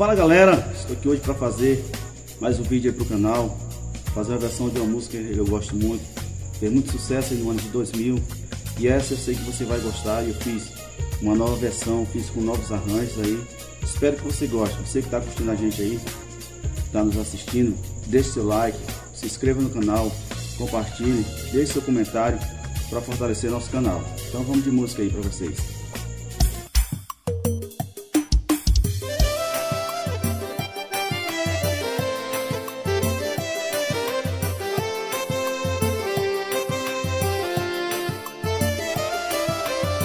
Fala galera, estou aqui hoje para fazer mais um vídeo aí pro canal, fazer uma versão de uma música que eu gosto muito, fez muito sucesso no ano de 2000 e essa eu sei que você vai gostar. Eu fiz uma nova versão, fiz com novos arranjos aí, espero que você goste. Você que está curtindo a gente aí, está nos assistindo, deixe seu like, se inscreva no canal, compartilhe, deixe seu comentário para fortalecer nosso canal. Então vamos de música aí para vocês.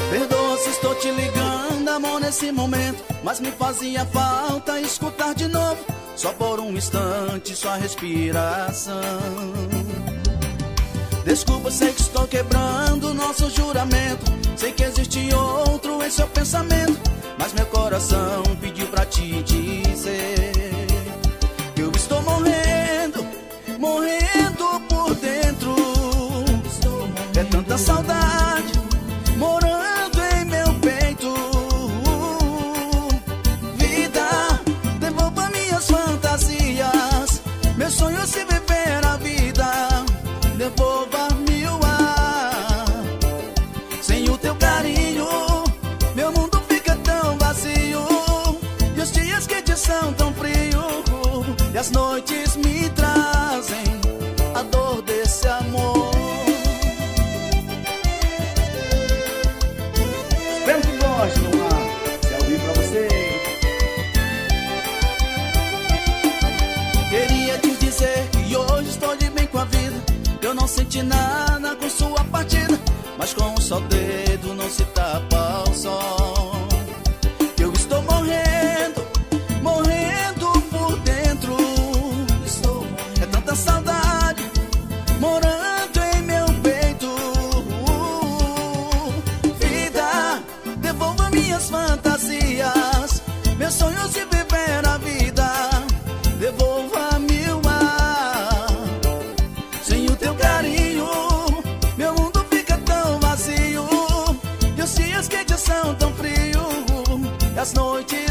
Perdoa se estou te ligando, amor, nesse momento, mas me fazia falta escutar de novo, só por um instante, sua respiração. Desculpa, sei que estou quebrando nosso juramento, sei que existe outro em seu pensamento, mas meu coração pediu pra te dizer que eu estou morrendo, morrendo por dentro. É tanta saudade morando em meu peito. Vida, devolva minhas fantasias, meus sonhos se viver a vida. Devolva-me o ar. Sem o teu carinho, meu mundo fica tão vazio, e os dias que te são tão frios, e as noites me trazem a dor desse amor. Espero que goste, vamos lá, se é ao vivo pra você. Queria te dizer que hoje estou de bem com a vida, eu não senti nada com sua partida, mas com um só dedo não se tapa o sol. Eu estou morrendo, morrendo por dentro. É tanta saudade morando em meu peito. Vida, devolva minhas fantasias, meus sonhos de viver a vida. Devolva-me o ar. Sem o teu carinho, meu mundo fica tão vazio, e os dias quentes são tão frios, e as noites